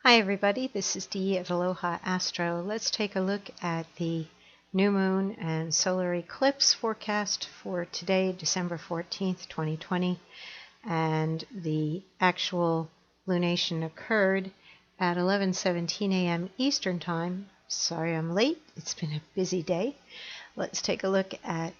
Hi everybody, this is Dee at Aloha Astro. Let's take a look at the new moon and solar eclipse forecast for today, December 14th, 2020. And the actual lunation occurred at 11:17 a.m. Eastern Time. Sorry I'm late, it's been a busy day. Let's take a look at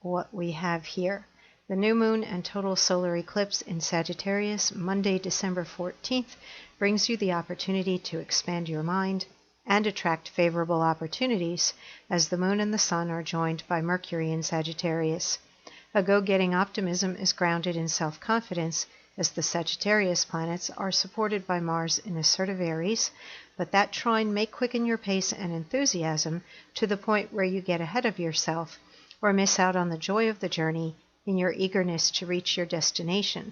what we have here. The new moon and total solar eclipse in Sagittarius, Monday, December 14th, brings you the opportunity to expand your mind and attract favorable opportunities as the moon and the sun are joined by Mercury in Sagittarius. A go-getting optimism is grounded in self-confidence as the Sagittarius planets are supported by Mars in assertive Aries, but that trine may quicken your pace and enthusiasm to the point where you get ahead of yourself or miss out on the joy of the journey in your eagerness to reach your destination.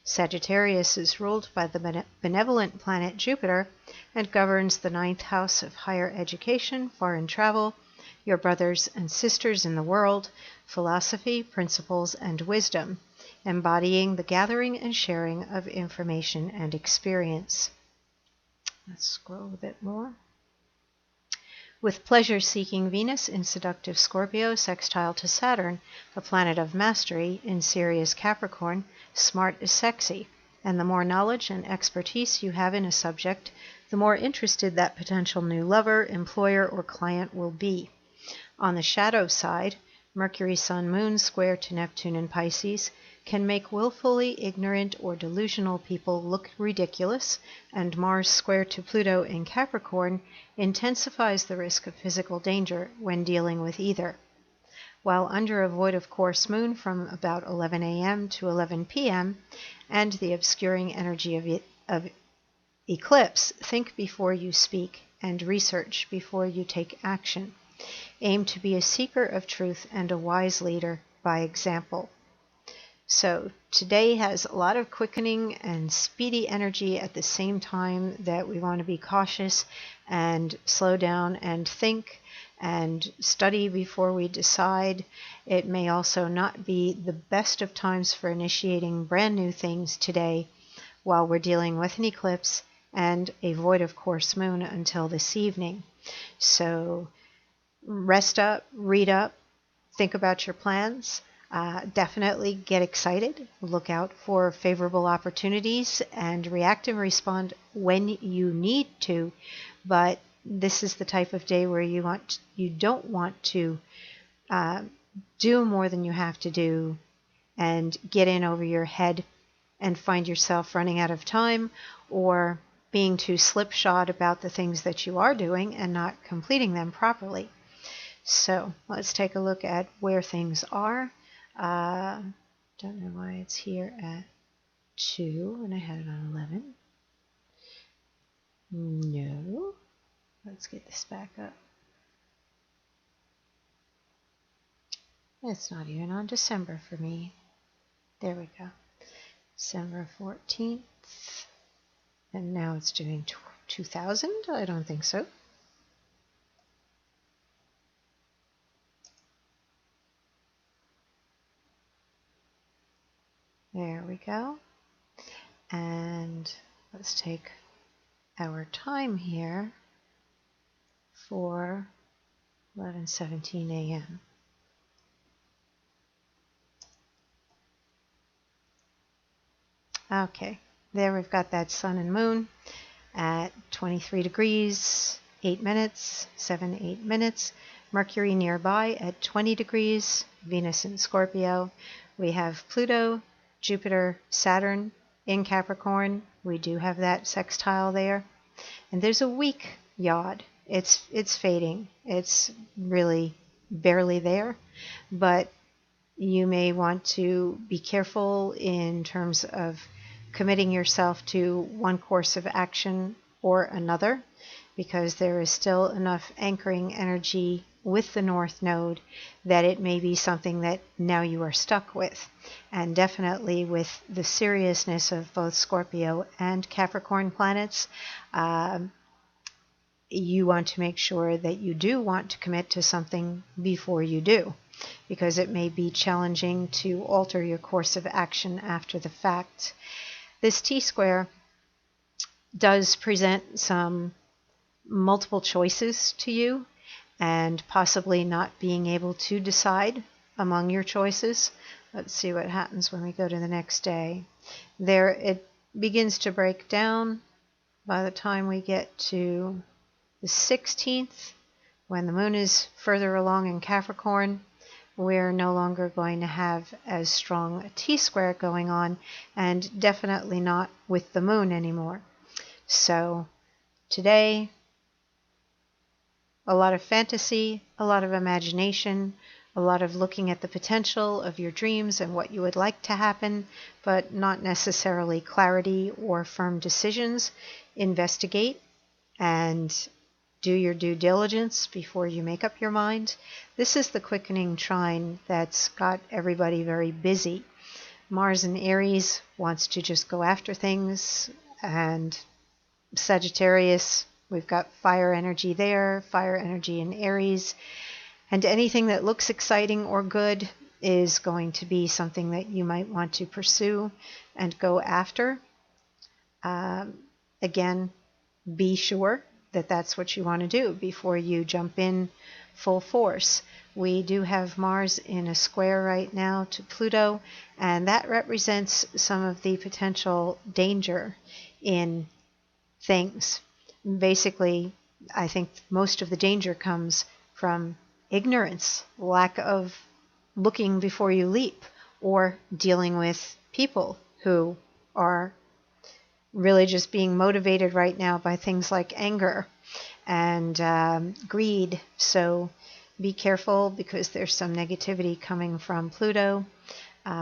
Sagittarius is ruled by the benevolent planet Jupiter and governs the ninth house of higher education, foreign travel, your brothers and sisters in the world, philosophy, principles, and wisdom, embodying the gathering and sharing of information and experience. Let's scroll a bit more. With pleasure-seeking Venus in seductive Scorpio sextile to Saturn, a planet of mastery, in Sirius Capricorn, smart is sexy, and the more knowledge and expertise you have in a subject, the more interested that potential new lover, employer, or client will be. On the shadow side, Mercury Sun Moon square to Neptune in Pisces can make willfully ignorant or delusional people look ridiculous, and Mars square to Pluto in Capricorn intensifies the risk of physical danger when dealing with either. While under a void of course moon from about 11 a.m. to 11 p.m. and the obscuring energy of eclipse, think before you speak and research before you take action. Aim to be a seeker of truth and a wise leader by example. So today has a lot of quickening and speedy energy at the same time that we want to be cautious and slow down and think and study before we decide. It may also not be the best of times for initiating brand new things today while we're dealing with an eclipse and a void of course moon until this evening. So rest up, read up, think about your plans. Definitely get excited, look out for favorable opportunities, and react and respond when you need to. But this is the type of day where you don't want to do more than you have to do and get in over your head and find yourself running out of time or being too slipshod about the things that you are doing and not completing them properly. So let's take a look at where things are. Don't know why it's here at 2 and I had it on 11. No. Let's get this back up. It's not even on December for me. There we go. December 14th. And now it's doing 2000? I don't think so. There we go. And let's take our time here for 11:17 a.m. Okay, there we've got that sun and moon at 23 degrees, 8 minutes, 8 minutes. Mercury nearby at 20 degrees, Venus in Scorpio. We have Pluto, Jupiter, Saturn in Capricorn. We do have that sextile there. And there's a weak yod. It's fading. It's really barely there. But you may want to be careful in terms of committing yourself to one course of action or another, because there is still enough anchoring energy with the North Node that it may be something that now you are stuck with. And definitely with the seriousness of both Scorpio and Capricorn planets, you want to make sure that you do want to commit to something before you do, because it may be challenging to alter your course of action after the fact. This T-square does present some multiple choices to you and possibly not being able to decide among your choices. Let's see what happens when we go to the next day. There it begins to break down by the time we get to the 16th, when the moon is further along in Capricorn. We're no longer going to have as strong a T-square going on, and definitely not with the moon anymore. So today, a lot of fantasy, a lot of imagination, a lot of looking at the potential of your dreams and what you would like to happen, but not necessarily clarity or firm decisions. Investigate and do your due diligence before you make up your mind. This is the quickening trine that's got everybody very busy. Mars in Aries wants to just go after things, and Sagittarius, we've got fire energy there, fire energy in Aries, and anything that looks exciting or good is going to be something that you might want to pursue and go after. Again, be sure that that's what you want to do before you jump in full force. We do have Mars in a square right now to Pluto, and that represents some of the potential danger in things. Basically, I think most of the danger comes from ignorance, lack of looking before you leap, or dealing with people who are really just being motivated right now by things like anger and greed. So be careful, because there's some negativity coming from Pluto,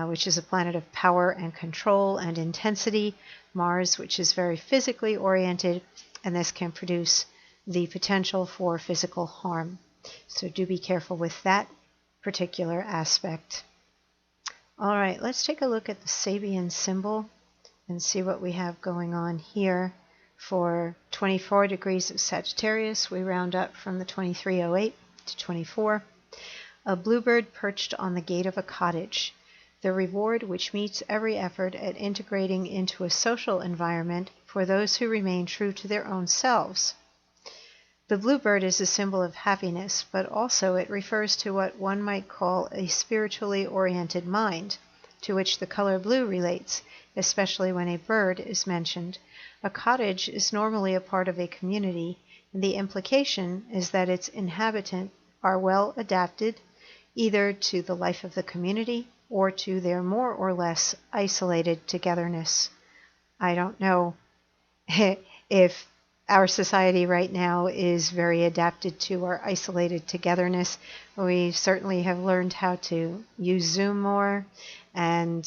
which is a planet of power and control and intensity. Mars, which is very physically oriented, and this can produce the potential for physical harm. So do be careful with that particular aspect. All right, let's take a look at the Sabian symbol and see what we have going on here. For 24 degrees of Sagittarius, we round up from the 2308 to 24. A bluebird perched on the gate of a cottage. The reward which meets every effort at integrating into a social environment for those who remain true to their own selves. The bluebird is a symbol of happiness, but also it refers to what one might call a spiritually oriented mind, to which the color blue relates, especially when a bird is mentioned. A cottage is normally a part of a community, and the implication is that its inhabitants are well adapted either to the life of the community or to their more or less isolated togetherness. I don't know if our society right now is very adapted to our isolated togetherness. We certainly have learned how to use Zoom more and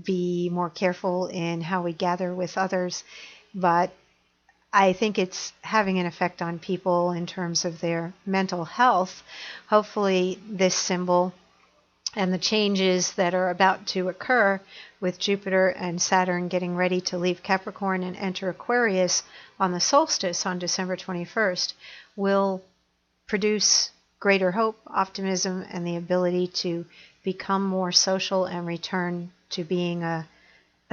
be more careful in how we gather with others, but I think it's having an effect on people in terms of their mental health. Hopefully this symbol and the changes that are about to occur with Jupiter and Saturn getting ready to leave Capricorn and enter Aquarius on the solstice on December 21st will produce greater hope, optimism, and the ability to become more social and return to being a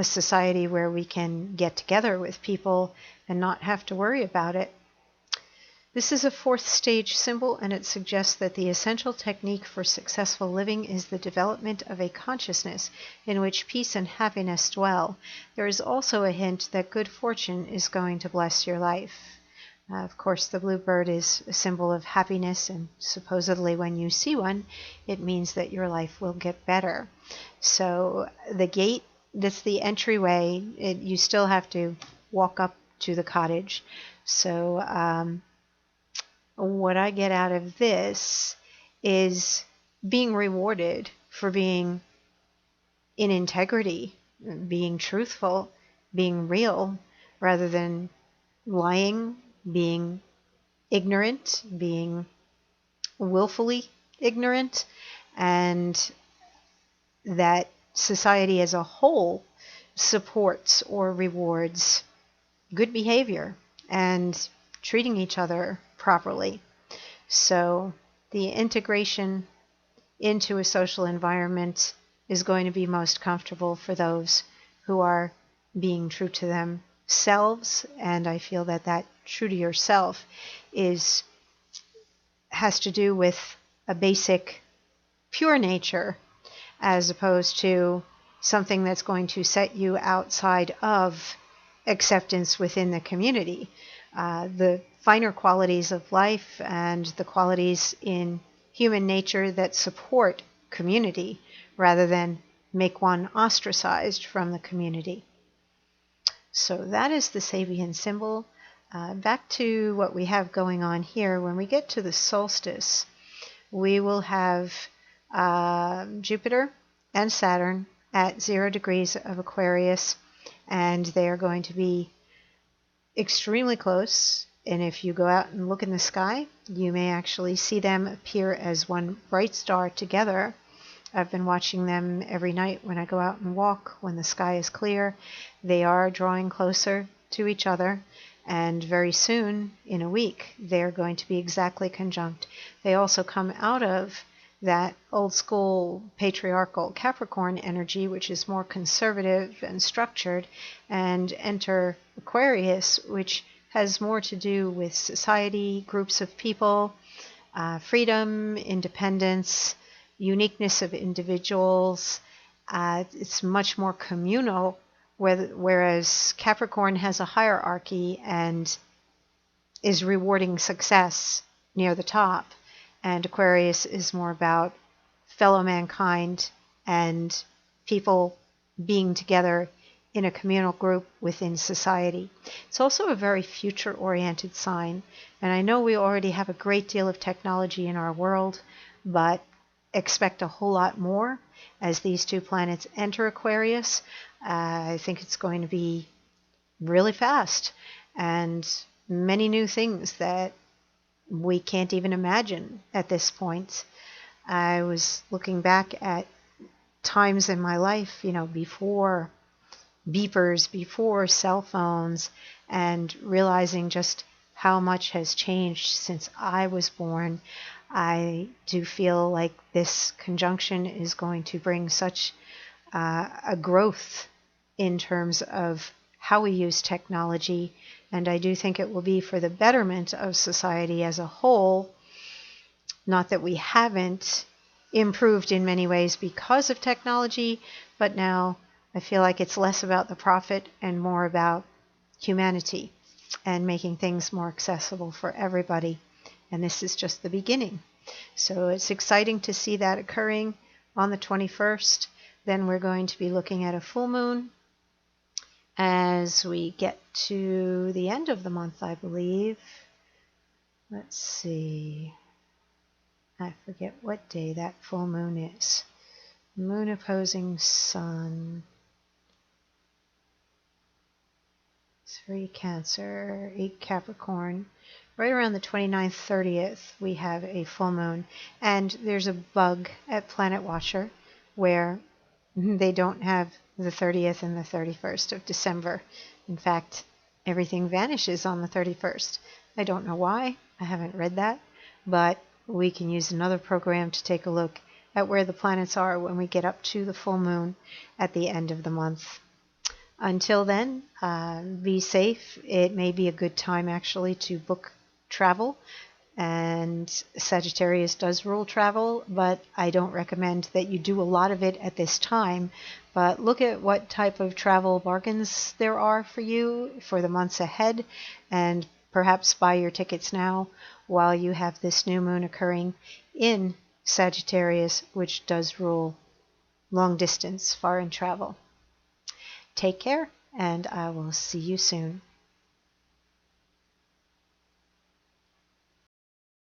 society where we can get together with people and not have to worry about it. This is a fourth stage symbol, and it suggests that the essential technique for successful living is the development of a consciousness in which peace and happiness dwell. There is also a hint that good fortune is going to bless your life. Of course, the bluebird is a symbol of happiness, and supposedly when you see one, it means that your life will get better. So the gate, that's the entryway. You still have to walk up to the cottage. So what I get out of this is being rewarded for being in integrity, being truthful, being real, rather than lying, being ignorant, being willfully ignorant, and that society as a whole supports or rewards good behavior and treating each other properly. So the integration into a social environment is going to be most comfortable for those who are being true to them selves, and I feel that that true to yourself has to do with a basic pure nature, as opposed to something that's going to set you outside of acceptance within the community. The finer qualities of life and the qualities in human nature that support community rather than make one ostracized from the community. So that is the Sabian symbol. Back to what we have going on here. When we get to the solstice, we will have Jupiter and Saturn at 0 degrees of Aquarius, and they are going to be extremely close. And if you go out and look in the sky, you may actually see them appear as one bright star together. I've been watching them every night when I go out and walk, when the sky is clear. They are drawing closer to each other, and very soon, in a week, they're going to be exactly conjunct. They also come out of that old school patriarchal Capricorn energy, which is more conservative and structured, and enter Aquarius, which has more to do with society, groups of people, freedom, independence, uniqueness of individuals. It's much more communal, whereas Capricorn has a hierarchy and is rewarding success near the top, and Aquarius is more about fellow mankind and people being together in a communal group within society. It's also a very future-oriented sign, and I know we already have a great deal of technology in our world, but expect a whole lot more as these two planets enter Aquarius. I think it's going to be really fast, and many new things that we can't even imagine at this point. I was looking back at times in my life, before beepers, before cell phones, and realizing just how much has changed since I was born. I do feel like this conjunction is going to bring such a growth in terms of how we use technology, and I do think it will be for the betterment of society as a whole. Not that we haven't improved in many ways because of technology, but now I feel like it's less about the profit and more about humanity and making things more accessible for everybody. And this is just the beginning. So it's exciting to see that occurring on the 21st. Then we're going to be looking at a full moon as we get to the end of the month, I believe. Let's see. I forget what day that full moon is. Moon opposing sun. 3 Cancer, 8 Capricorn. Right around the 29th, 30th, we have a full moon. And there's a bug at Planet Watcher where they don't have the 30th and the 31st of December. In fact, everything vanishes on the 31st. I don't know why. I haven't read that. But we can use another program to take a look at where the planets are when we get up to the full moon at the end of the month. Until then, be safe. It may be a good time actually to book travel, and Sagittarius does rule travel, but I don't recommend that you do a lot of it at this time. But look at what type of travel bargains there are for you for the months ahead, and perhaps buy your tickets now while you have this new moon occurring in Sagittarius, which does rule long distance, foreign travel. Take care, and I will see you soon.